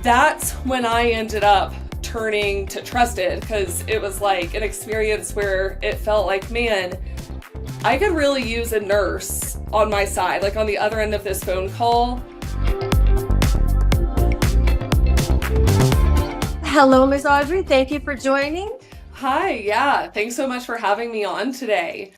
That's when I ended up turning to trusted, because it was like an experience where it felt like, man, I could really use a nurse on my side, like on the other end of this phone call. Hello, Miss Audrey. Thank you for joining. Hi, yeah, thanks so much for having me on today.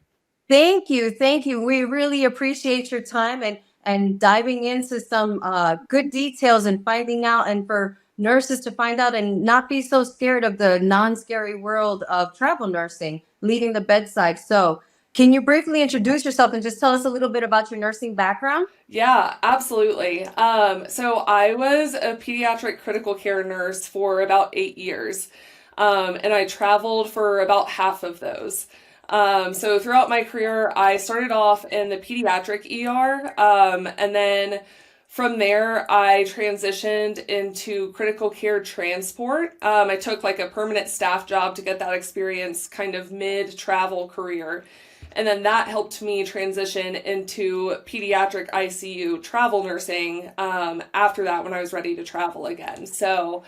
Thank you. Thank you. We really appreciate your time and diving into some good details and finding out, and for nurses to find out and not be so scared of the non-scary world of travel nursing, leading the bedside. So, can you briefly introduce yourself and just tell us a little bit about your nursing background? Yeah, absolutely. So I was a pediatric critical care nurse for about 8 years, and I traveled for about half of those. So throughout my career, I started off in the pediatric ER, and then from there, I transitioned into critical care transport. I took like a permanent staff job to get that experience kind of mid-travel career. And then that helped me transition into pediatric ICU travel nursing after that, when I was ready to travel again. So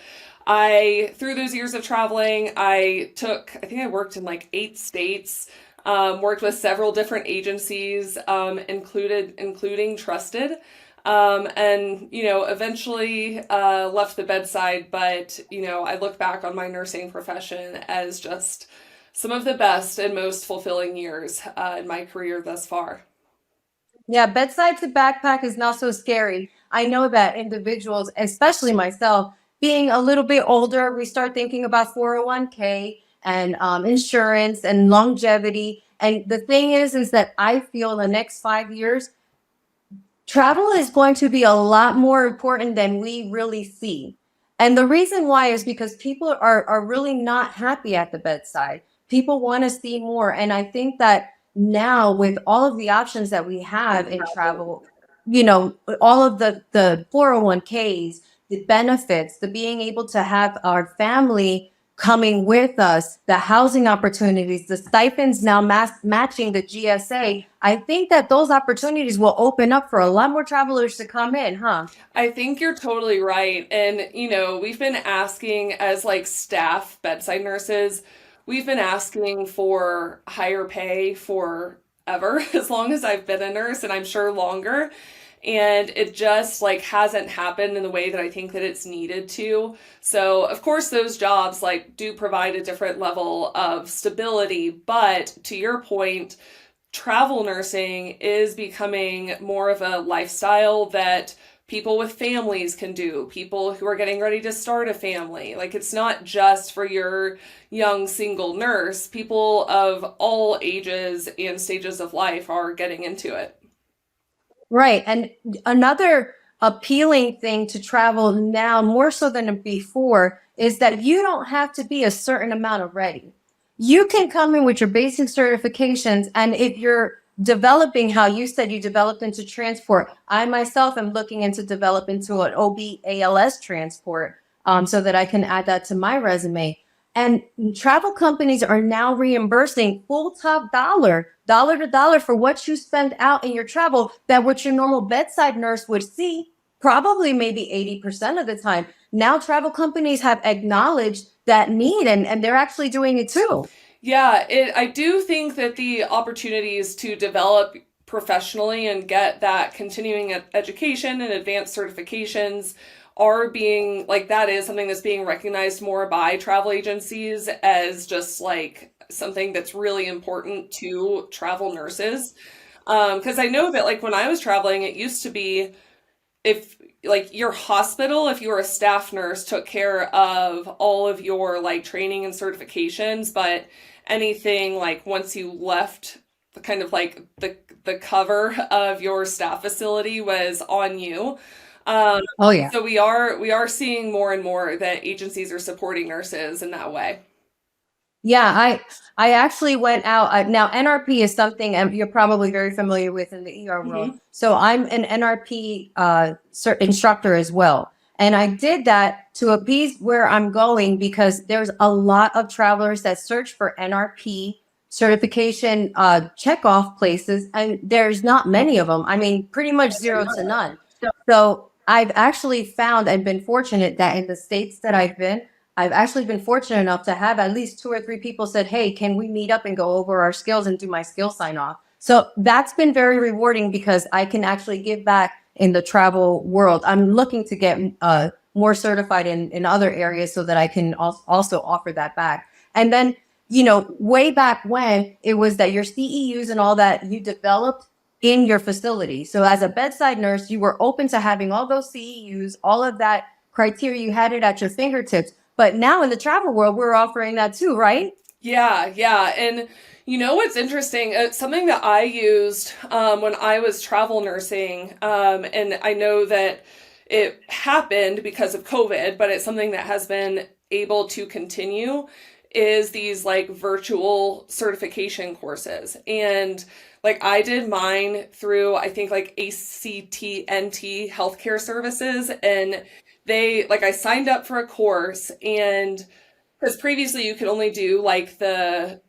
through those years of traveling, I think I worked in like 8 states, worked with several different agencies, including Trusted. And, eventually left the bedside, but, I look back on my nursing profession as just some of the best and most fulfilling years in my career thus far. Yeah, bedside to backpack is not so scary. I know that individuals, especially myself, being a little bit older, we start thinking about 401k and insurance and longevity. And the thing is that I feel the next 5 years, travel is going to be a lot more important than we really see. And the reason why is because people are really not happy at the bedside. People want to see more. And I think that now, with all of the options that we have in travel, all of the 401ks, the benefits, the being able to have our family coming with us, the housing opportunities, the stipends now matching the GSA, I think that those opportunities will open up for a lot more travelers to come in, huh? I think you're totally right. And, we've been asking as like staff bedside nurses, we've been asking for higher pay for ever, as long as I've been a nurse, and I'm sure longer. And it just like hasn't happened in the way that I think that it's needed to. So, of course, those jobs like do provide a different level of stability, but to your point, travel nursing is becoming more of a lifestyle that people with families can do, people who are getting ready to start a family. Like, it's not just for your young single nurse. People of all ages and stages of life are getting into it. Right. And another appealing thing to travel now, more so than before, is that you don't have to be a certain amount of ready. You can come in with your basic certifications. And if you're developing, how you said you developed into transport, I myself am looking into develop into an OB ALS transport, so that I can add that to my resume. And travel companies are now reimbursing full top dollar to dollar for what you spend out in your travel, that what your normal bedside nurse would see probably maybe 80% of the time. Now travel companies have acknowledged that need, and they're actually doing it too. Yeah, I do think that the opportunities to develop professionally and get that continuing education and advanced certifications are being like, that is something that's being recognized more by travel agencies as just like something that's really important to travel nurses. Because I know that like when I was traveling, it used to be, if like your hospital, if you were a staff nurse, took care of all of your like training and certifications, but anything like once you left, the kind of like the cover of your staff facility was on you. Um, Oh yeah. so we are seeing more and more that agencies are supporting nurses in that way. Yeah, I actually went out. Now, NRP is something you're probably very familiar with in the ER world. Hmm. So I'm an NRP instructor as well. And I did that to appease where I'm going, because there's a lot of travelers that search for NRP certification checkoff places, and there's not many of them. I mean, pretty much zero to none. So I've actually found and been fortunate that in the states that I've been, I've actually been fortunate enough to have at least two or three people said, "Hey, can we meet up and go over our skills and do my skill sign off?" So that's been very rewarding because I can actually give back in the travel world. I'm looking to get more certified in other areas so that I can also offer that back. And then, way back when it was that your CEUs and all that you developed in your facility. So as a bedside nurse, you were open to having all those CEUs, all of that criteria, you had it at your fingertips. But now in the travel world, we're offering that too, right? Yeah, yeah. And you know what's interesting? Something that I used when I was travel nursing, and I know that it happened because of COVID, but it's something that has been able to continue, is these like virtual certification courses. And like I did mine through, I think like ACTNT Healthcare Services, and I signed up for a course, and because previously you could only do like the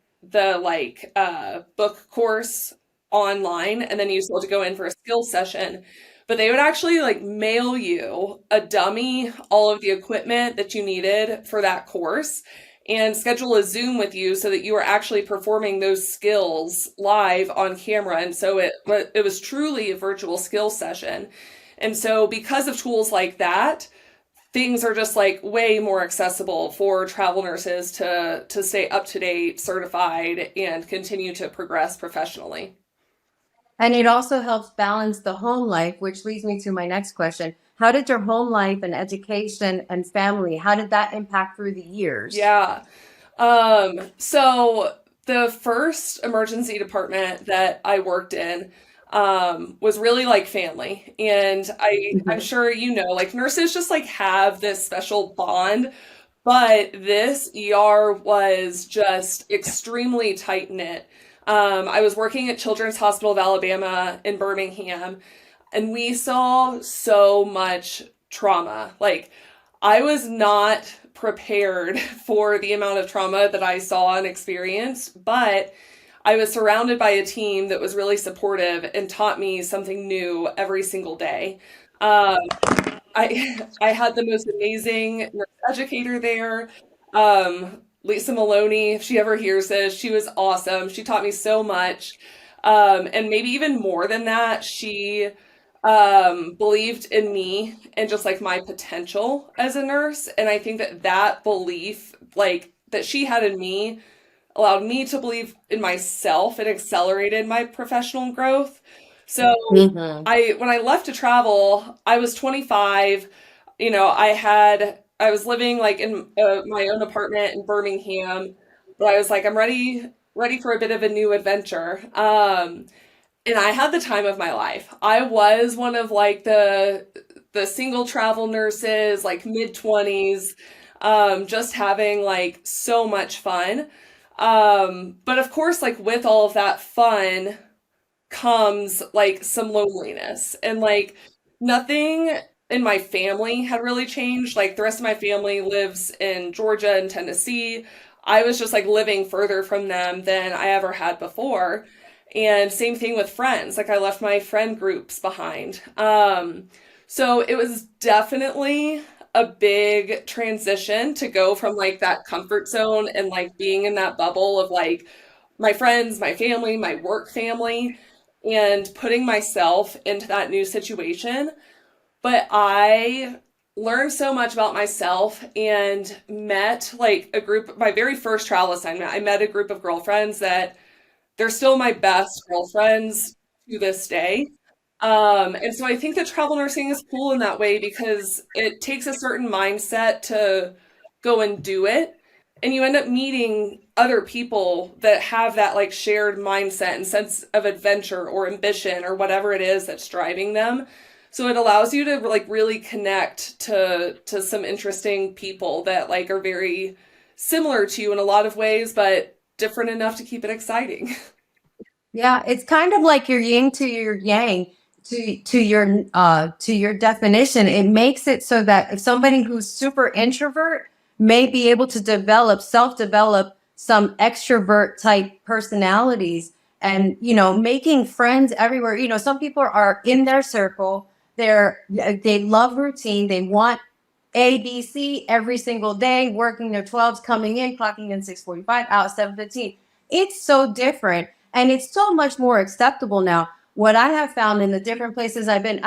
book course online, and then you still had to go in for a skill session. But they would actually like mail you a dummy, all of the equipment that you needed for that course, and schedule a Zoom with you so that you were actually performing those skills live on camera. And so it was truly a virtual skill session. And so because of tools like that, things are just like way more accessible for travel nurses to stay up to date, certified, and continue to progress professionally. And it also helps balance the home life, which leads me to my next question. How did your home life and education and family, how did that impact through the years? Yeah. So the first emergency department that I worked in was really like family. And I'm Mhm. sure you know, like nurses just like have this special bond, but this ER was just extremely tight knit. I was working at Children's Hospital of Alabama in Birmingham, and we saw so much trauma. Like, I was not prepared for the amount of trauma that I saw and experienced, but I was surrounded by a team that was really supportive and taught me something new every single day. Um, I had the most amazing nurse educator there. Lisa Maloney, if she ever hears this, she was awesome. She taught me so much. And maybe even more than that, she believed in me and just like my potential as a nurse. And I think that that belief, like that she had in me, allowed me to believe in myself and accelerated my professional growth. So Mhm. when I left to travel, I was 25. I was living like in my own apartment in Birmingham, but I was like, I'm ready for a bit of a new adventure. And I had the time of my life. I was one of like the single travel nurses, like mid 20s, just having like so much fun. But of course, like with all of that fun comes like some loneliness, and like nothing in my family had really changed. Like the rest of my family lives in Georgia and Tennessee. I was just like living further from them than I ever had before. And same thing with friends. Like I left my friend groups behind. So it was definitely a big transition to go from like that comfort zone and like being in that bubble of like my friends, my family, my work family, and putting myself into that new situation. But I learned so much about myself and met like a group, my very first travel assignment. I met a group of girlfriends that they're still my best girlfriends to this day. And so I think that travel nursing is cool in that way because it takes a certain mindset to go and do it. And you end up meeting other people that have that like shared mindset and sense of adventure or ambition or whatever it is that's driving them. So it allows you to like really connect to some interesting people that like are very similar to you in a lot of ways, but different enough to keep it exciting. Yeah, it's kind of like your yin to your yang to your definition. It makes it so that if somebody who's super introvert may be able to self-develop some extrovert type personalities and making friends everywhere. Some people are in their circle They love routine. They want ABC every single day, working their 12s, coming in, clocking in 6:45, out 7:15. It's so different, and it's so much more acceptable now. What I have found in the different places I've been,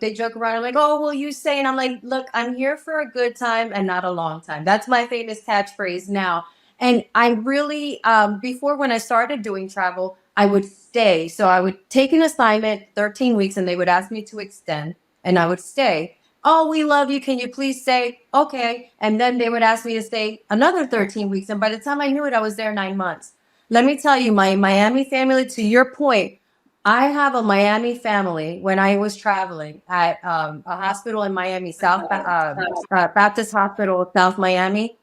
they joke around, like, oh, well, you say, and I'm like, look, I'm here for a good time and not a long time. That's my famous catchphrase now. And I really, before when I started doing travel, I would stay. So I would take an assignment, 13 weeks, and they would ask me to extend, and I would stay. Oh, we love you. Can you please say, okay? And then they would ask me to stay another 13 weeks. And by the time I knew it, I was there 9 months. Let me tell you, my Miami family, to your point, I have a Miami family. When I was traveling at a hospital in Miami, Baptist Hospital, South Miami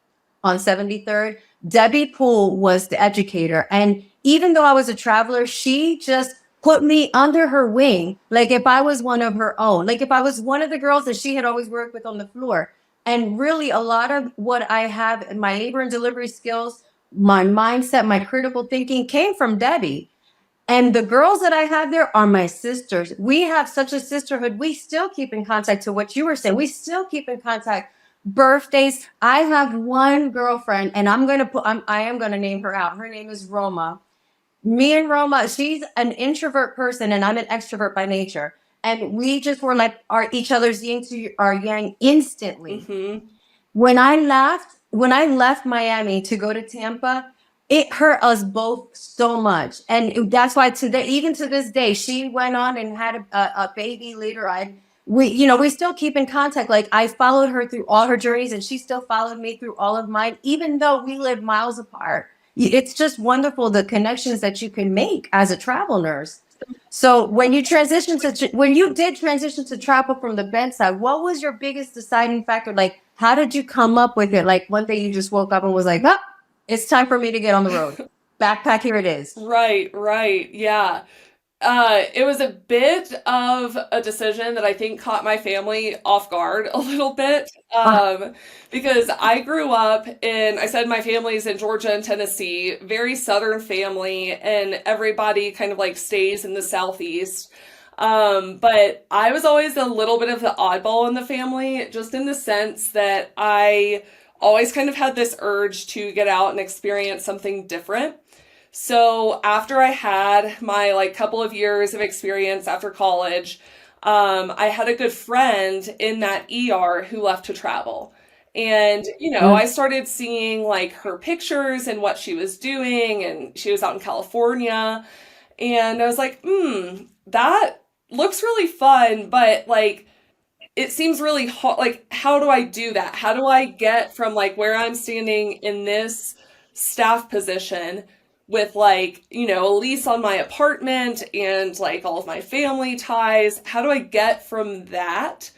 on 73rd, Debbie Poole was the educator. And even though I was a traveler, she just put me under her wing, like if I was one of her own, like if I was one of the girls that she had always worked with on the floor. And really, a lot of what I have in my labor and delivery skills, my mindset, my critical thinking came from Debbie. And the girls that I have there are my sisters. We have such a sisterhood. We still keep in contact, to what you were saying. We still keep in contact. Birthdays. I have one girlfriend, and I am gonna name her out. Her name is Roma. Me and Roma, she's an introvert person, and I'm an extrovert by nature. And we just were like each other's yin to our yang instantly. Mm-hmm. When I left Miami to go to Tampa, it hurt us both so much. And that's why today, even to this day, she went on and had a baby later. We still keep in contact. Like, I followed her through all her journeys, and she still followed me through all of mine, even though we live miles apart. It's just wonderful, the connections that you can make as a travel nurse. So when you did transition to travel from the bedside, what was your biggest deciding factor? Like, how did you come up with it? Like, one day you just woke up and was like, oh, it's time for me to get on the road. Backpack, here it is. Right, yeah. It was a bit of a decision that I think caught my family off guard a little bit. Ah, Because I grew up I said my family's in Georgia and Tennessee, very southern family, and everybody kind of like stays in the southeast. But I was always a little bit of the oddball in the family, just in the sense that I always kind of had this urge to get out and experience something different. So after I had my like couple of years of experience after college, I had a good friend in that ER who left to travel. And, mm, I started seeing like her pictures and what she was doing, and she was out in California. And I was like, that looks really fun, but like it seems really hard. Like, how do I do that? How do I get from like where I'm standing in this staff position with like, a lease on my apartment and like all of my family ties? How do I get from that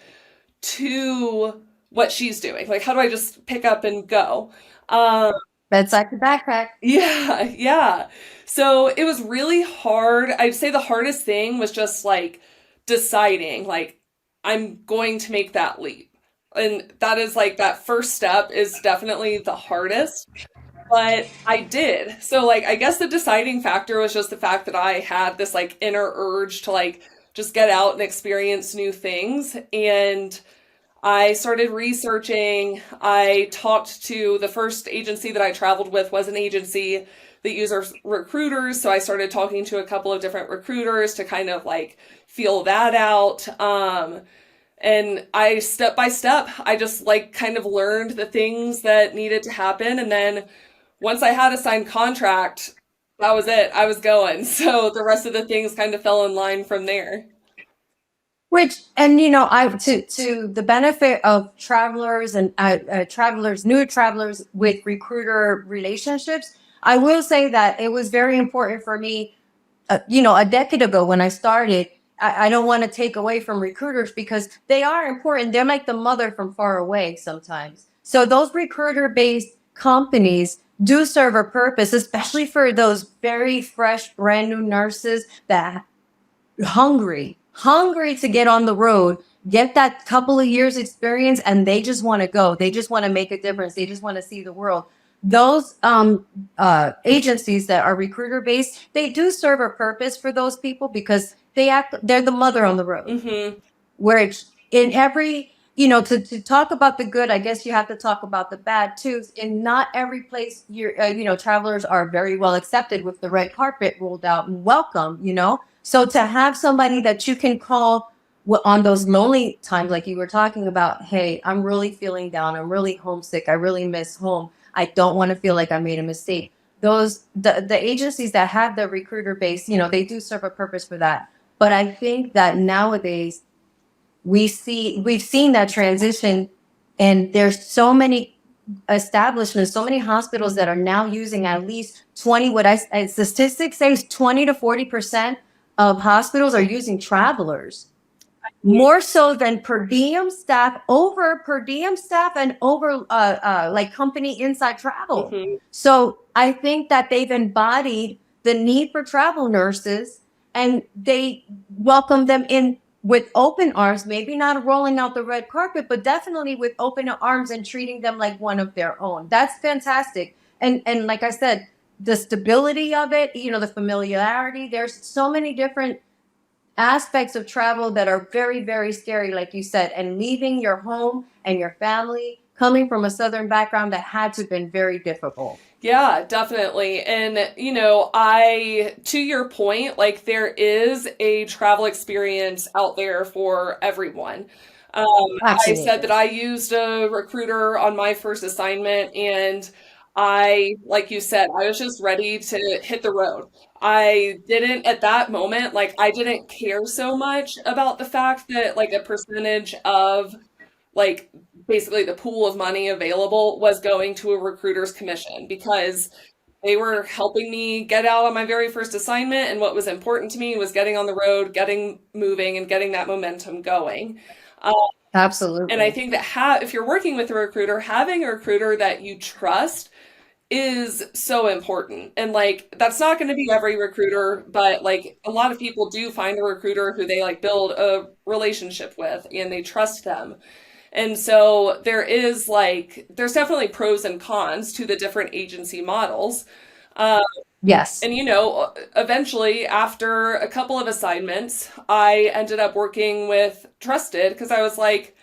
to what she's doing? Like, how do I just pick up and go? Um, bedside to backpack. yeah, yeah. So it was really hard. I'd say the hardest thing was just like deciding, like, I'm going to make that leap. And that is like that first step is definitely the hardest, but I did. So, like, I guess the deciding factor was just the fact that I had this like inner urge to like just get out and experience new things. And I started researching. I talked to the first agency that I traveled with was an agency that uses recruiters. So I started talking to a couple of different recruiters to kind of like feel that out. And I, step by step, I just like kind of learned the things that needed to happen. And then once I had a signed contract, that was it. I was going. So the rest of the things kind of fell in line from there. Which, and I to the benefit of travelers and new travelers with recruiter relationships, I will say that it was very important for me. A decade ago when I started, I don't want to take away from recruiters because they are important. They're like the mother from far away sometimes. So those recruiter-based companies do serve a purpose, especially for those very fresh, brand new nurses that hungry to get on the road, get that couple of years experience, and they just want to go. They just want to make a difference. They just want to see the world. Those agencies that are recruiter based, they do serve a purpose for those people because they're the mother on the road. Hmm. where it's in every, to talk about the good, I guess you have to talk about the bad too. In not every place, travelers are very well accepted with the red carpet rolled out and welcome. So to have somebody that you can call on those lonely times, like you were talking about, hey, I'm really feeling down. I'm really homesick. I really miss home. I don't want to feel like I made a mistake. The agencies that have the recruiter base, they do serve a purpose for that. But I think that nowadays we've seen that transition, and there's so many establishments, so many hospitals that are now using at least 20, statistics say 20 to 40% of hospitals are using travelers, more so than per diem staff and over like company inside travel. Hmm. So I think that they've embodied the need for travel nurses, and they welcome them in with open arms, maybe not rolling out the red carpet, but definitely with open arms and treating them like one of their own. That's fantastic. And like I said, the stability of it, the familiarity, there's so many different aspects of travel that are very, very scary, like you said, and leaving your home and your family, coming from a Southern background, that had to have been very difficult. Yeah, definitely. And, to your point, like there is a travel experience out there for everyone. I said that Absolutely. I used a recruiter on my first assignment, and like you said, I was just ready to hit the road. I didn't, at that moment, like, I didn't care so much about the fact that, like, a percentage of like basically the pool of money available was going to a recruiter's commission because they were helping me get out on my very first assignment. And what was important to me was getting on the road, getting moving, and getting that momentum going. Um, and I Absolutely. think that if you're working with a recruiter, having a recruiter that you trust is so important. And like that's not going to be every recruiter, but like a lot of people do find a recruiter who they like build a relationship with and they trust them. And so there's definitely pros and cons to the different agency models. Uh, Yes. and eventually, after a couple of assignments, I ended up working with Trusted because I was like,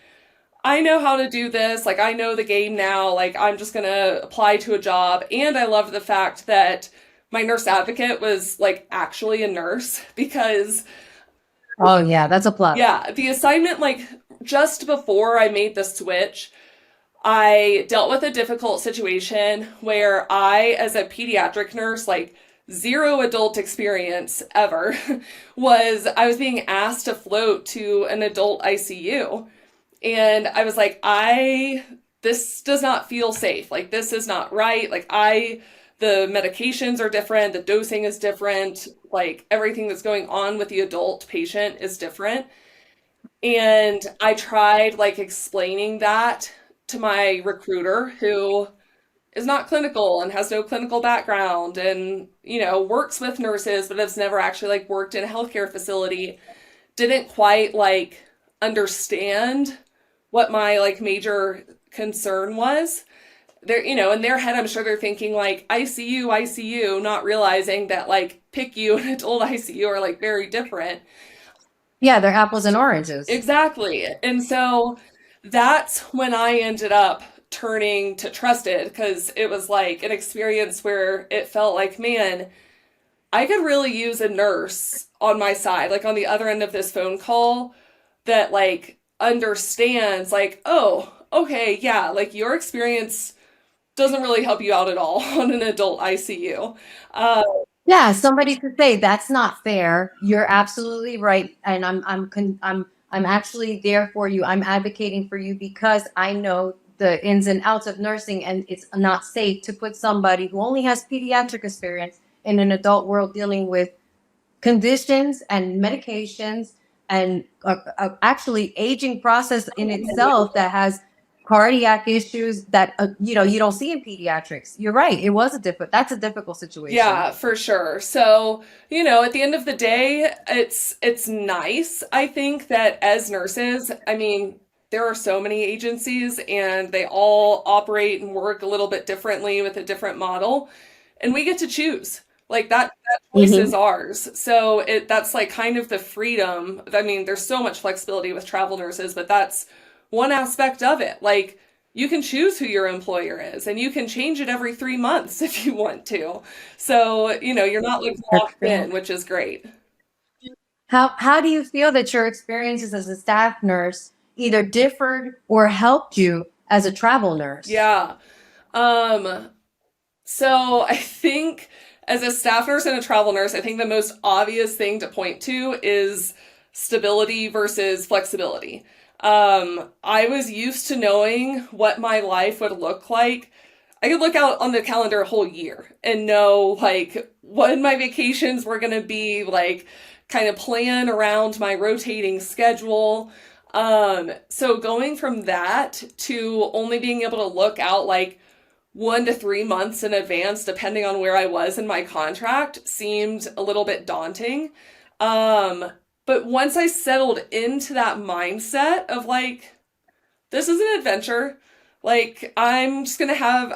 I know how to do this. Like, I know the game now. Like, I'm just going to apply to a job. And I love the fact that my nurse advocate was like actually a nurse because Oh, yeah, that's a plus. yeah, the assignment, like just before I made the switch, I dealt with a difficult situation where as a pediatric nurse, like zero adult experience ever, I was being asked to float to an adult ICU. And I was like, this does not feel safe. Like, this is not right. The medications are different, the dosing is different, like everything that's going on with the adult patient is different. And I tried like explaining that to my recruiter who is not clinical and has no clinical background and, works with nurses but has never actually like worked in a healthcare facility, didn't quite like understand what my like major concern was. They're, in their head, I'm sure they're thinking like ICU, ICU, not realizing that like PICU and adult ICU are like very different. Yeah, they're apples and oranges. Exactly. And so that's when I ended up turning to Trusted because it was like an experience where it felt like, man, I could really use a nurse on my side, like on the other end of this phone call that like understands, like, oh, okay, yeah, like your experience doesn't really help you out at all on an adult ICU. Uh, Yeah, somebody could say that's not fair. You're absolutely right, and I'm actually there for you. I'm advocating for you because I know the ins and outs of nursing, and it's not safe to put somebody who only has pediatric experience in an adult world dealing with conditions and medications and actually aging process in itself that has cardiac issues that you don't see in pediatrics. You're right. That's a difficult situation. Yeah, for sure. So, at the end of the day, it's nice, I think, that as nurses, I mean, there are so many agencies and they all operate and work a little bit differently with a different model, and we get to choose. Like that choice is Hmm. ours. So that's like kind of the freedom. I mean, there's so much flexibility with travel nurses, but that's one aspect of it. Like you can choose who your employer is and you can change it every 3 months if you want to. So, you're not like That's locked true. in, which is great. How do you feel that your experiences as a staff nurse either differed or helped you as a travel nurse? Yeah. Um, so I think as a staff nurse and a travel nurse, I think the most obvious thing to point to is stability versus flexibility. I was used to knowing what my life would look like. I could look out on the calendar a whole year and know like when my vacations were going to be, like kind of plan around my rotating schedule. So going from that to only being able to look out like 1 to 3 months in advance, depending on where I was in my contract, seemed a little bit daunting. Um, but once I settled into that mindset of like, this is an adventure. Like, I'm just gonna have,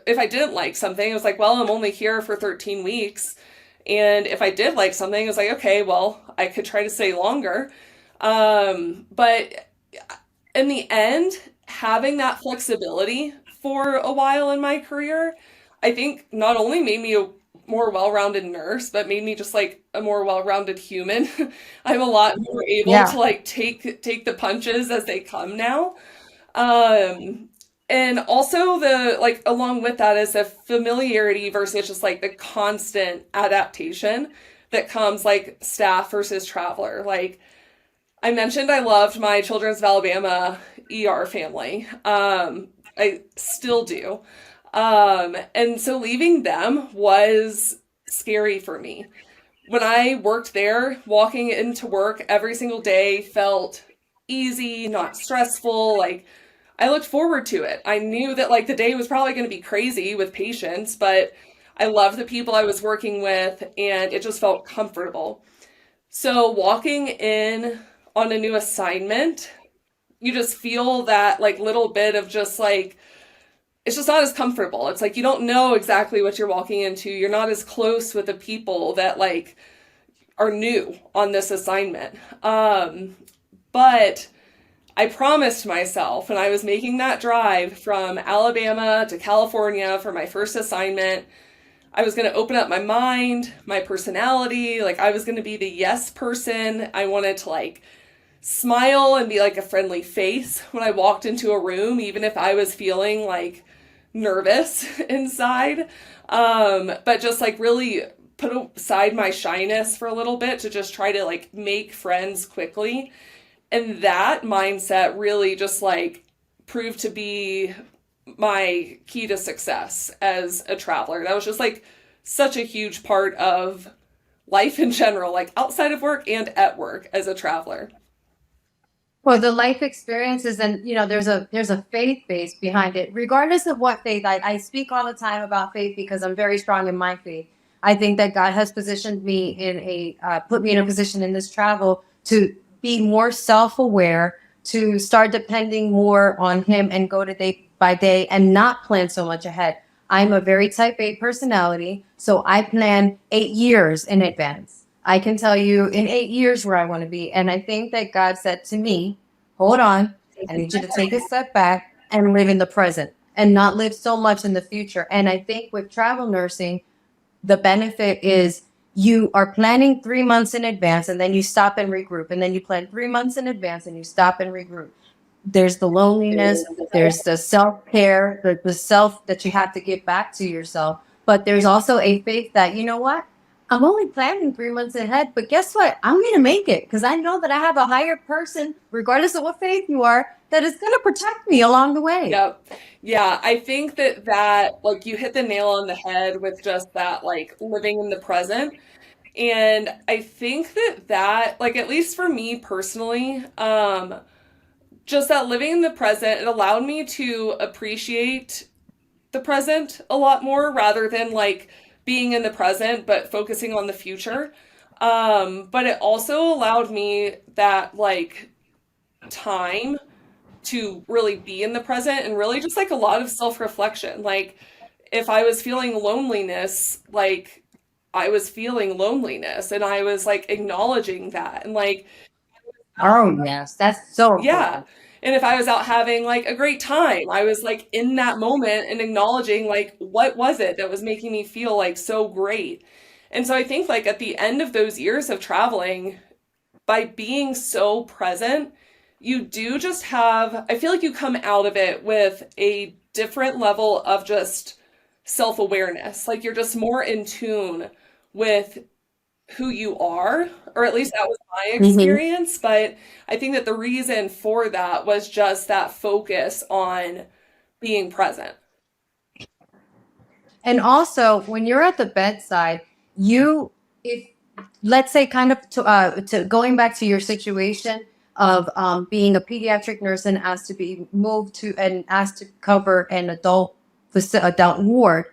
if I didn't like something, I was like, well, I'm only here for 13 weeks. And if I did like something, I was like, okay, well, I could try to stay longer. But in the end, having that flexibility for a while in my career, I think not only made me a more well-rounded nurse, but made me just like a more well-rounded human. I'm a lot more able to Yeah. like take the punches as they come now. Um, and also the like along with that is the familiarity versus just like the constant adaptation that comes like staff versus traveler. Like I mentioned I loved my Children's of Alabama ER family. I still do. And so leaving them was scary for me. When I worked there, walking into work every single day felt easy, not stressful. Like I looked forward to it. I knew that like the day was probably going to be crazy with patients, but I loved the people I was working with and it just felt comfortable. So walking in on a new assignment, you just feel that like little bit of just like it's just not as comfortable. It's like you don't know exactly what you're walking into. You're not as close with the people that like are new on this assignment. But I promised myself when I was making that drive from Alabama to California for my first assignment, I was going to open up my mind, my personality. Like, I was going to be the yes person. I wanted to, like, smile and be like a friendly face when I walked into a room, even if I was feeling like nervous inside. But just like really put aside my shyness for a little bit to just try to like make friends quickly. And that mindset really just like proved to be my key to success as a traveler. That was just like such a huge part of life in general, like outside of work and at work as a traveler. Well, the life experiences, and there's a faith base behind it. Regardless of what faith, I speak all the time about faith because I'm very strong in my faith. I think that God has positioned me put me in a position in this travel to be more self-aware, to start depending more on Him and go to day by day and not plan so much ahead. I'm a very type A personality, so I plan 8 years in advance. I can tell you in 8 years where I want to be. And I think that God said to me, hold on, I need you to take a step back and live in the present and not live so much in the future. And I think with travel nursing, the benefit is you are planning 3 months in advance and then you stop and regroup. And then you plan 3 months in advance and you stop and regroup. There's the loneliness, there's the self care, the self that you have to give back to yourself. But there's also a faith that, you know what? I'm only planning 3 months ahead, but guess what? I'm going to make it because I know that I have a higher person, regardless of what faith you are, that is going to protect me along the way. Yep. Yeah, I think that like you hit the nail on the head with just that like living in the present. And I think that like at least for me personally, just that living in the present, it allowed me to appreciate the present a lot more rather than like being in the present but focusing on the future. But it also allowed me that like time to really be in the present and really just like a lot of self-reflection. Like if I was feeling loneliness, like I was feeling loneliness and I was like acknowledging that and like Oh, yes, that's so yeah. important. And if I was out having like a great time, I was like in that moment and acknowledging like what was it that was making me feel like so great. And so I think like at the end of those years of traveling, by being so present, you do just have, I feel like you come out of it with a different level of just self-awareness. Like you're just more in tune with who you are, or at least that was my Mhm. experience. But I think that the reason for that was just that focus on being present. And also, when you're at the bedside, you, if let's say, kind of to going back to your situation of being a pediatric nurse and asked to be moved to and asked to cover an adult ward,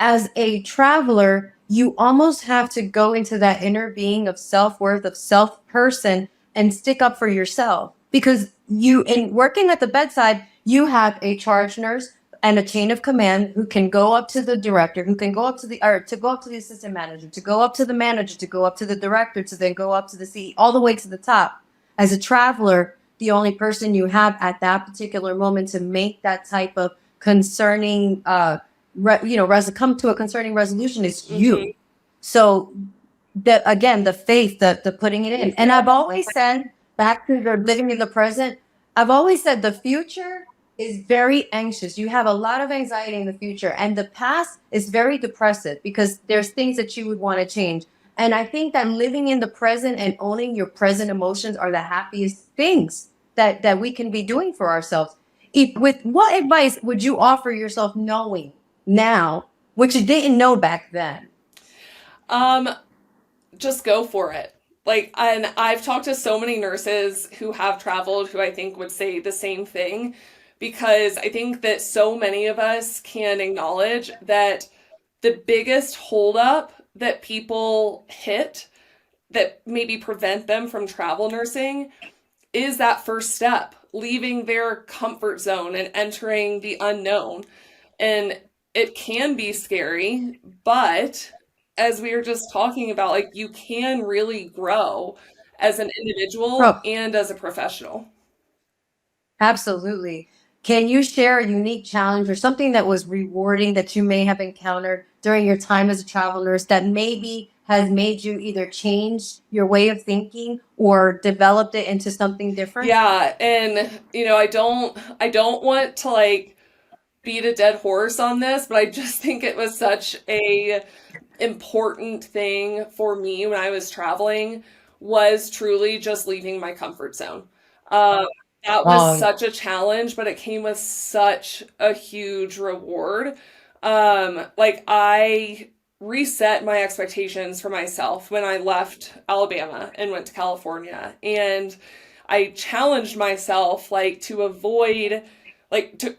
as a traveler, you almost have to go into that inner being of self worth, of self person, and stick up for yourself. Because you, in working at the bedside, you have a charge nurse and a chain of command who can go up to the director, who can go up to the, or to go up to the assistant manager, to go up to the manager, to go up to the director, to then go up to the CE, all the way to the top. As a traveler, the only person you have at that particular moment to make that type of concerning come to a concerning resolution is Hmm. you. So the again, the faith, the putting it in. And I've always said, back to the living in the present, I've always said the future is very anxious. You have a lot of anxiety in the future, and the past is very depressive because there's things that you would want to change. And I think that living in the present and owning your present emotions are the happiest things that we can be doing for ourselves. With what advice would you offer yourself knowing now, which you didn't know back then? Um, just go for it. Like, and I've talked to so many nurses who have traveled who I think would say the same thing because I think that so many of us can acknowledge that the biggest holdup that people hit that maybe prevent them from travel nursing is that first step, leaving their comfort zone and entering the unknown. And it can be scary, but as we were just talking about, like you can really grow as an individual Bro, and as a professional. absolutely. Can you share a unique challenge or something that was rewarding that you may have encountered during your time as a travel nurse that maybe has made you either change your way of thinking or developed it into something different? Yeah, and I don't want to like beat a dead horse on this, but I just think it was such a important thing for me when I was traveling was truly just leaving my comfort zone. Um, that was Oh, such a challenge, but it came with such a huge reward. Like I reset my expectations for myself when I left Alabama and went to California, and I challenged myself like to avoid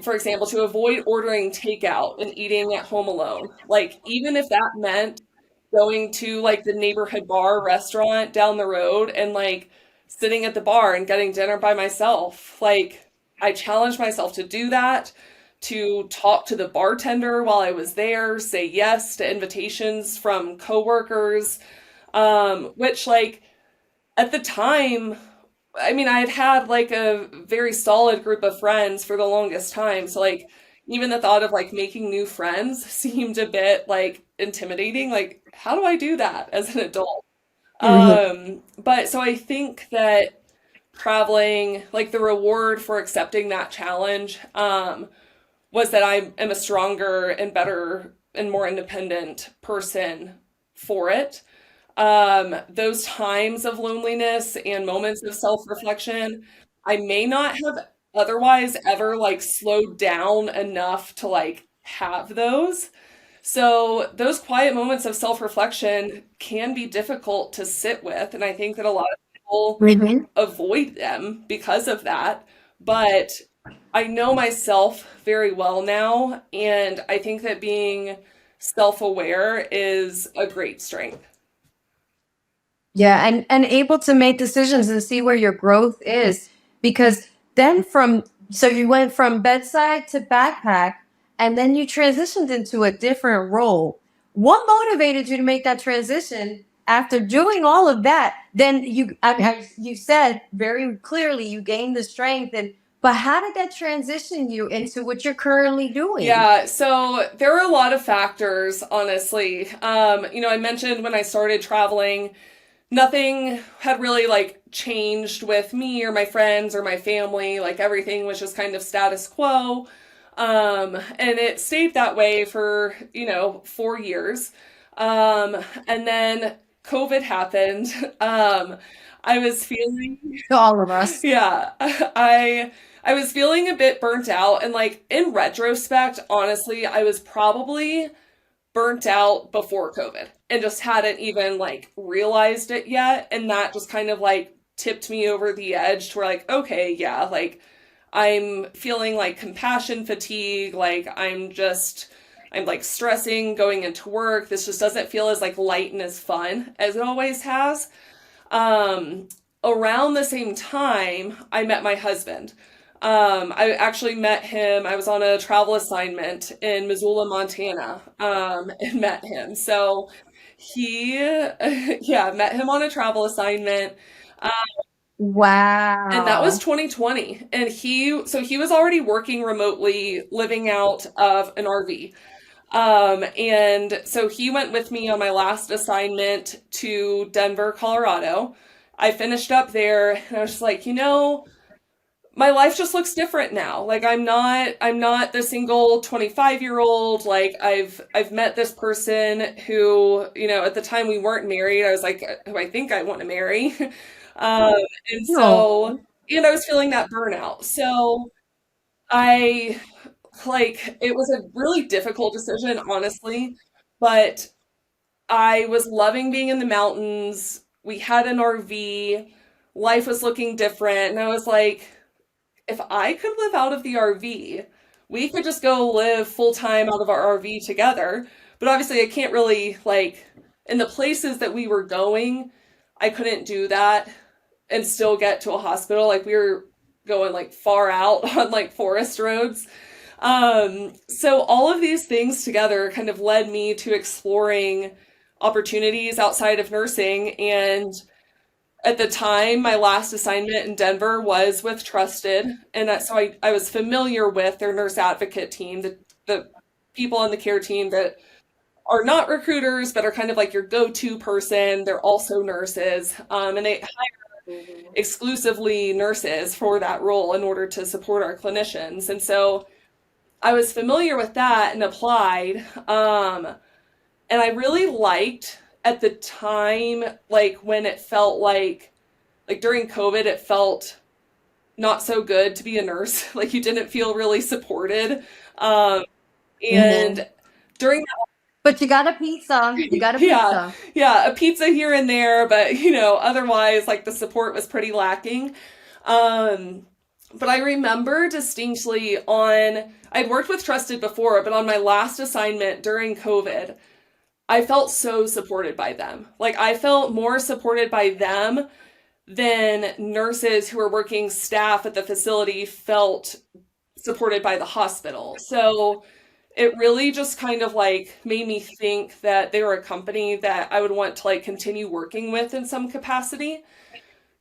for example, to avoid ordering takeout and eating at home alone. Like, even if that meant going to like the neighborhood bar restaurant down the road and like sitting at the bar and getting dinner by myself. Like, I challenged myself to do that, to talk to the bartender while I was there, say yes to invitations from coworkers, which like at the time I mean, I had had like a very solid group of friends for the longest time. So like even the thought of like making new friends seemed a bit like intimidating. Like, how do I do that as an adult? mhm. But so I think that traveling, like the reward for accepting that challenge, was that I am a stronger and better and more independent person for it. Those times of loneliness and moments of self-reflection, I may not have otherwise ever like slowed down enough to like have those. So those quiet moments of self-reflection can be difficult to sit with, and I think that a lot of people Mhm. avoid them because of that. But I know myself very well now, and I think that being self-aware is a great strength. Yeah, and able to make decisions and see where your growth is. Because then so you went from bedside to backpack, and then you transitioned into a different role. What motivated you to make that transition after doing all of that? Then you said very clearly you gained the strength, and but how did that transition you into what you're currently doing? Yeah, so there were a lot of factors, honestly. I mentioned when I started traveling, nothing had really like changed with me or my friends or my family. Like everything was just kind of status quo. And it stayed that way for, 4 years. And then COVID happened. I was feeling To all of us. yeah, I was feeling a bit burnt out, and like in retrospect, honestly, I was probably burnt out before COVID and just hadn't even like realized it yet, and that just kind of like tipped me over the edge to where like okay, yeah, like I'm feeling like compassion fatigue, like I'm like stressing going into work. This just doesn't feel as like light and as fun as it always has. Um, Around the same time, I met my husband. I actually met him. I was on a travel assignment in Missoula, Montana, and met him. So he, yeah, met him on a travel assignment. Uh, and that was Wow. 2020. And so he was already working remotely, living out of an RV. And so he went with me on my last assignment to Denver, Colorado. I finished up there and I was just like, my life just looks different now. Like I'm not the single 25-year-old. Like I've met this person who, at the time we weren't married. I was like, who I think I want to marry. Um, and so, No. I was feeling that burnout. So I like it was a really difficult decision, honestly, but I was loving being in the mountains. We had an RV. Life was looking different, and I was like, if I could live out of the RV, we could just go live full time out of our RV together. But obviously, I can't really like in the places that we were going, I couldn't do that and still get to a hospital. Like we were going like far out on like forest roads. So all of these things together kind of led me to exploring opportunities outside of nursing. And at the time, my last assignment in Denver was with Trusted. And so I was familiar with their nurse advocate team, the people on the care team that are not recruiters, but are kind of like your go-to person. They're also nurses. And they Mhm. exclusively nurses for that role in order to support our clinicians. And so I was familiar with that and applied. And I really liked at the time, like when it felt like during COVID, it felt not so good to be a nurse. Like you didn't feel really supported. Um, Mhm. and during But you got a pizza. You got a yeah, pizza. yeah, a pizza here and there, but otherwise like the support was pretty lacking. Um, but I remember distinctly I'd worked with Trusted before, but on my last assignment during COVID, I felt so supported by them. Like I felt more supported by them than nurses who were working staff at the facility felt supported by the hospital. So it really just kind of like made me think that they were a company that I would want to like continue working with in some capacity.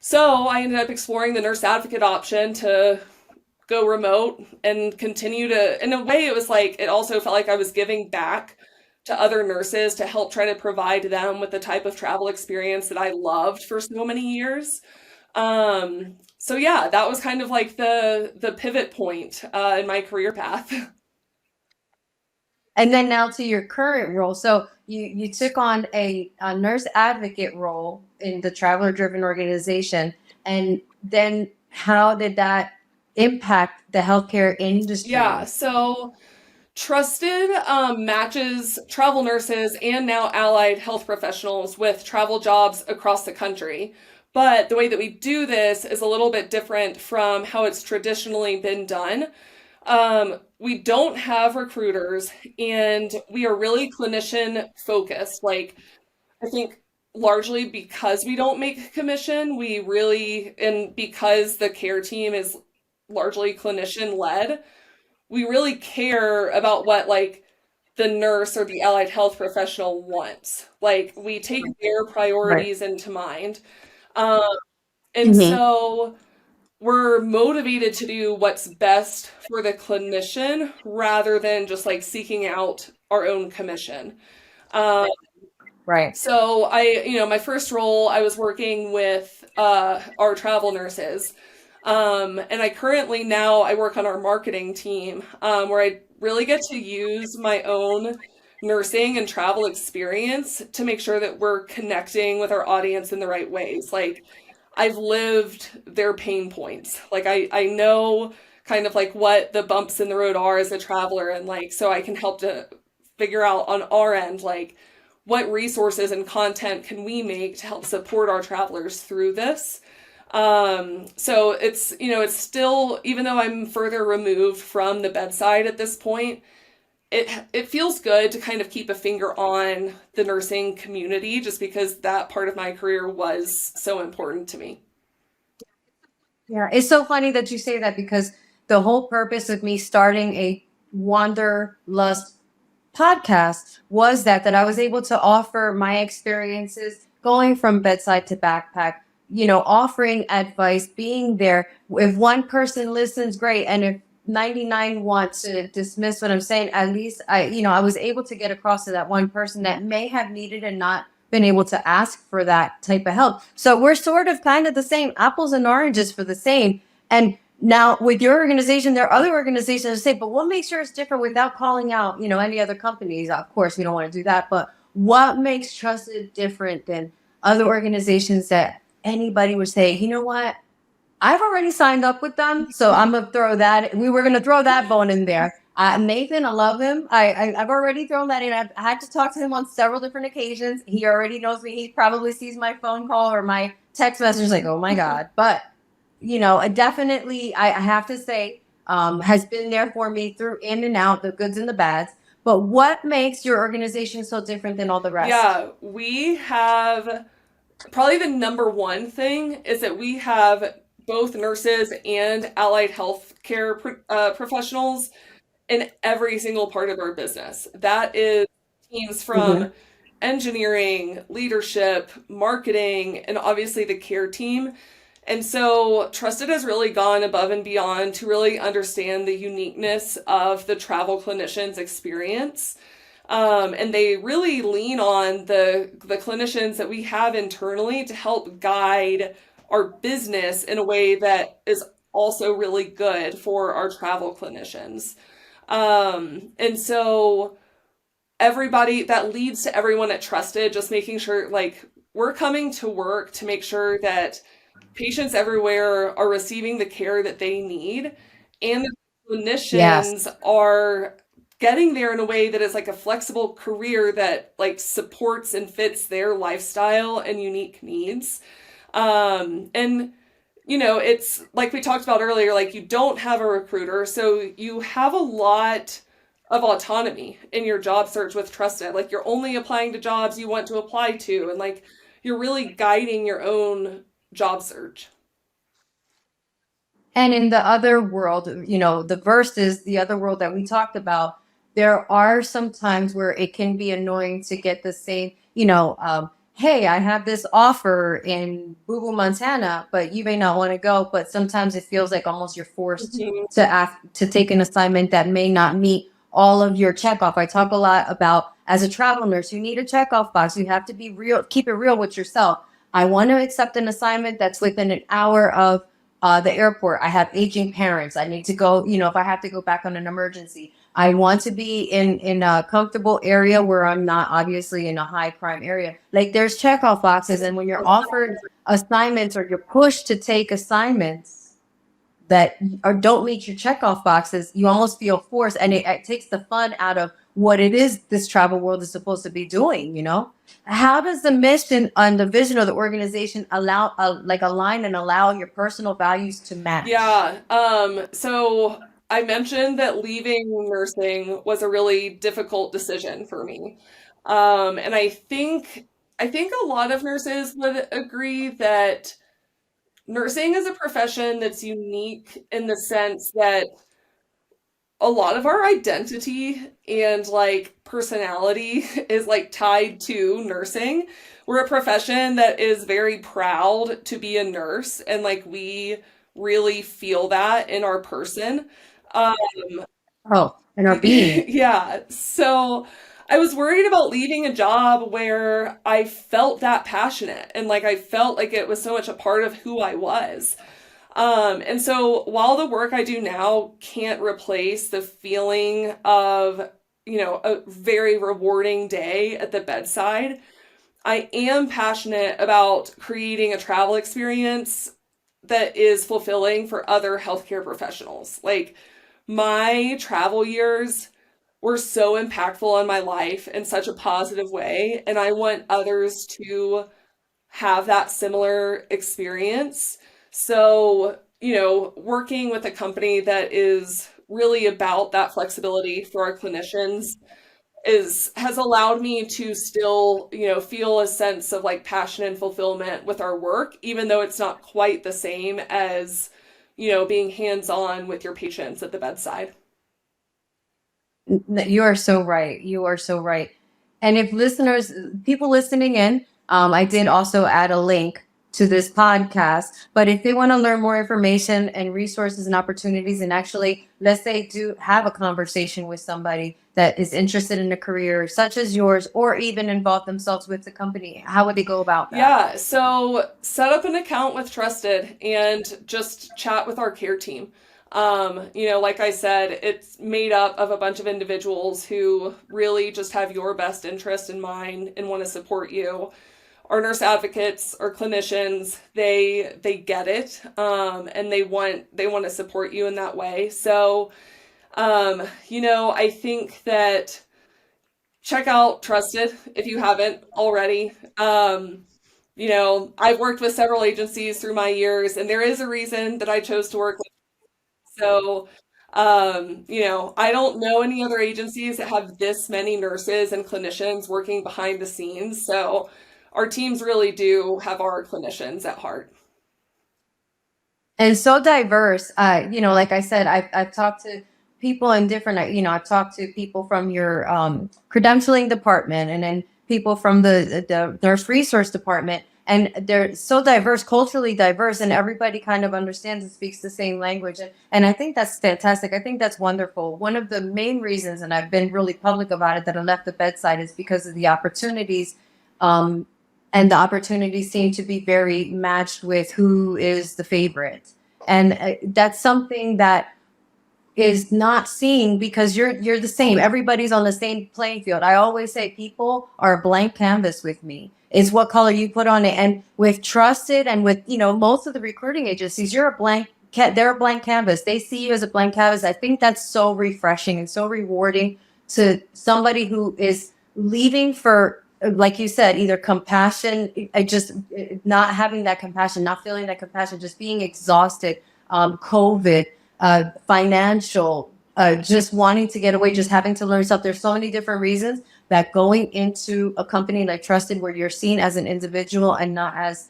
So I ended up exploring the nurse advocate option to go remote and continue to, in a way, it was like, it also felt like I was giving back to other nurses to help try to provide them with the type of travel experience that I loved for so many years. So yeah, that was kind of like the pivot point in my career path. And then now to your current role. So you took on a nurse advocate role in the traveler driven organization. And then how did that impact the healthcare Yeah, industry? so Trusted matches travel nurses and now allied health professionals with travel jobs across the country. But the way that we do this is a little bit different from how it's traditionally been done. We don't have recruiters and we are really clinician focused. Like, I think largely because we don't make commission, and because the care team is largely clinician led, we really care about what like the nurse or the allied health professional wants. Like we take their Right. priorities into mind. Um, and Hmm. so we're motivated to do what's best for the clinician rather than just like seeking out our own commission. Um, Right. so my first role, I was working with our travel nurses. And I currently now I work on our marketing team, where I really get to use my own nursing and travel experience to make sure that we're connecting with our audience in the right ways. Like I've lived their pain points. Like I know kind of like what the bumps in the road are as a traveler, and like so I can help to figure out on our end like what resources and content can we make to help support our travelers through this. So it's still, even though I'm further removed from the bedside at this point, it feels good to kind of keep a finger on the nursing community just because that part of my career was so important to me. Yeah, it's so funny that you say that because the whole purpose of me starting a Wanderlust podcast was that I was able to offer my experiences going from bedside to backpack, offering advice, being there. If one person listens, great, and if 99 want to dismiss what I'm saying, at least I was able to get across to that one person that may have needed and not been able to ask for that type of help. So we're sort of kind of the same, apples and oranges for the same. And now with your organization, there are other organizations that say, but what makes yours different without calling out, any other companies? Of course, we don't want to do that. But what makes Trusted different than other organizations that anybody would say, you know what? I've already signed up with them, so I'm gonna throw that. We were gonna throw that bone in there. Nathan, I love him. I've already thrown that in. I've had to talk to him on several different occasions. He already knows me. He probably sees my phone call or my text message, like, oh my god. But I definitely, I have to say, has been there for me through in and out, the goods and the bads. But what makes your organization so different than all the rest? Yeah, we have probably the number one thing is that we have both nurses and allied health care professionals in every single part of our business. That is teams Hmm. from engineering, leadership, marketing, and obviously the care team. And so Trusted has really gone above and beyond to really understand the uniqueness of the travel clinician's experience. And they really lean on the clinicians that we have internally to help guide our business in a way that is also really good for our travel clinicians. And so everybody that leads to everyone at Trusted, just making sure like we're coming to work to make sure that patients everywhere are receiving the care that they need and the Yes. clinicians are getting there in a way that is like a flexible career that like supports and fits their lifestyle and unique needs. And it's like we talked about earlier, like you don't have a recruiter, so you have a lot of autonomy in your job search with Trusted. Like you're only applying to jobs you want to apply to, and like you're really guiding your own job search. And in the other world, the versus the other world that we talked about, there are some times where it can be annoying to get the same, hey, I have this offer in Boo Boo, Montana, but you may not want to go. But sometimes it feels like almost you're forced Mhm. to ask to take an assignment that may not meet all of your checkoff. I talk a lot about as a travel nurse, you need a checkoff box. You have to be real, keep it real with yourself. I want to accept an assignment that's within an hour of the airport. I have aging parents. I need to go, if I have to go back on an emergency. I want to be in a comfortable area where I'm not obviously in a high crime area. Like there's checkoff boxes, and when you're offered assignments or you're pushed to take assignments that or don't meet your checkoff boxes, you almost feel forced, and it takes the fun out of what it is this travel world is supposed to be doing. How does the mission and the vision of the organization allow, like, align and allow your personal values to match? Yeah. So I mentioned that leaving nursing was a really difficult decision for me. And I think a lot of nurses would agree that nursing is a profession that's unique in the sense that a lot of our identity and like personality is like tied to nursing. We're a profession that is very proud to be a nurse, and like we really feel that in our person. Um, Oh, and our being. yeah, so I was worried about leaving a job where I felt that passionate and like I felt like it was so much a part of who I was. And so while the work I do now can't replace the feeling of, a very rewarding day at the bedside, I am passionate about creating a travel experience that is fulfilling for other healthcare professionals. Like my travel years were so impactful on my life in such a positive way, and I want others to have that similar experience. So, working with a company that is really about that flexibility for our clinicians is has allowed me to still, feel a sense of like passion and fulfillment with our work, even though it's not quite the same as, being hands-on with your patients at the bedside. You are so right. You are so right. And if listeners, people listening in, I did also add a link to this podcast. But if they want to learn more information and resources and opportunities, and actually, let's say, do have a conversation with somebody that is interested in a career such as yours, or even involve themselves with the company, how would they go about that? Yeah, so set up an account with Trusted and just chat with our care team. Like I said, it's made up of a bunch of individuals who really just have your best interest in mind and want to support you. Our nurse advocates, our clinicians, they get it, and they want to support you in that way. So, I think that check out Trusted if you haven't already. I've worked with several agencies through my years, and there is a reason that I chose to work with. So, I don't know any other agencies that have this many nurses and clinicians working behind the scenes. So, our teams really do have our clinicians at heart. And so diverse. Like I said, I've talked to people in different, I've talked to people from your credentialing department, and then people from the nurse resource department. And they're so diverse, culturally diverse, and everybody kind of understands and speaks the same language. And I think that's fantastic. I think that's wonderful. One of the main reasons, and I've been really public about it, that I left the bedside is because of the opportunities. Um, and the opportunities seem to be very matched with who is the favorite, and that's something that is not seen because you're the same. Everybody's on the same playing field. I always say people are a blank canvas with me. It's what color you put on it. And with Trusted and with most of the recruiting agencies, you're a blank. They're a blank canvas. They see you as a blank canvas. I think that's so refreshing and so rewarding to somebody who is leaving for, like you said, either compassion, just not having that compassion, not feeling that compassion, just being exhausted, COVID, financial, just wanting to get away, just having to learn stuff. There's so many different reasons that going into a company like Trusted, where you're seen as an individual and not as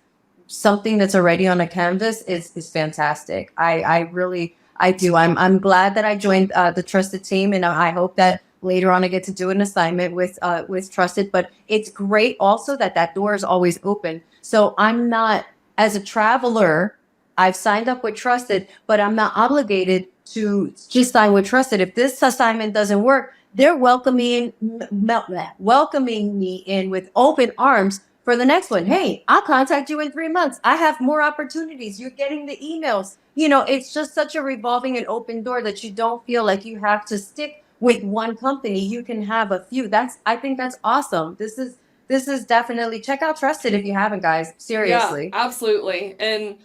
something that's already on a canvas, is fantastic. I really, I do. I'm glad that I joined the Trusted team, and I hope that later on I get to do an assignment with Trusted. But it's great also that that door is always open. So I'm not, as a traveler, I've signed up with Trusted, but I'm not obligated to just sign with Trusted. If this assignment doesn't work, they're welcoming me in with open arms for the next one. Hey, I'll contact you in 3 months. I have more opportunities. You're getting the emails. It's just such a revolving and open door that you don't feel like you have to stick with one company. You can have a few. I think that's awesome. This is definitely, check out Trusted if you haven't, guys. Yeah, Seriously. absolutely. And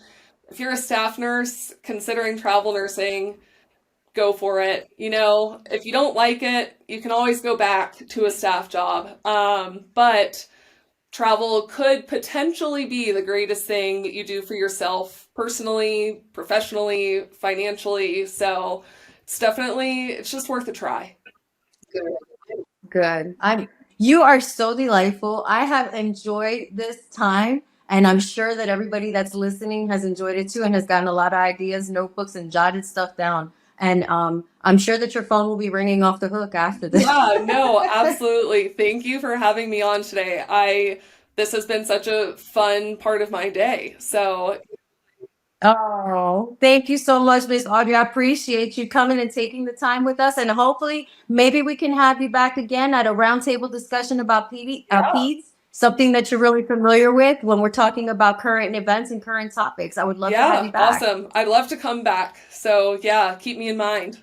if you're a staff nurse considering travel nursing, go for it. If you don't like it, you can always go back to a staff job. But travel could potentially be the greatest thing that you do for yourself personally, professionally, financially. So it's just worth a try. Good. You are so delightful. I have enjoyed this time, and I'm sure that everybody that's listening has enjoyed it too and has gotten a lot of ideas, notebooks, and jotted stuff down. And I'm sure that your phone will be ringing off the hook after this. Yeah, no, absolutely. Thank you for having me on today. This has been such a fun part of my day. So, Oh, thank you so much, Miss Audrey. I appreciate you coming and taking the time with us. And hopefully, maybe we can have you back again at a roundtable discussion about yeah, peds, something that you're really familiar with when we're talking about current events and current topics. I would love to have yeah, you back. awesome. I'd love to come back. So, yeah, keep me in mind.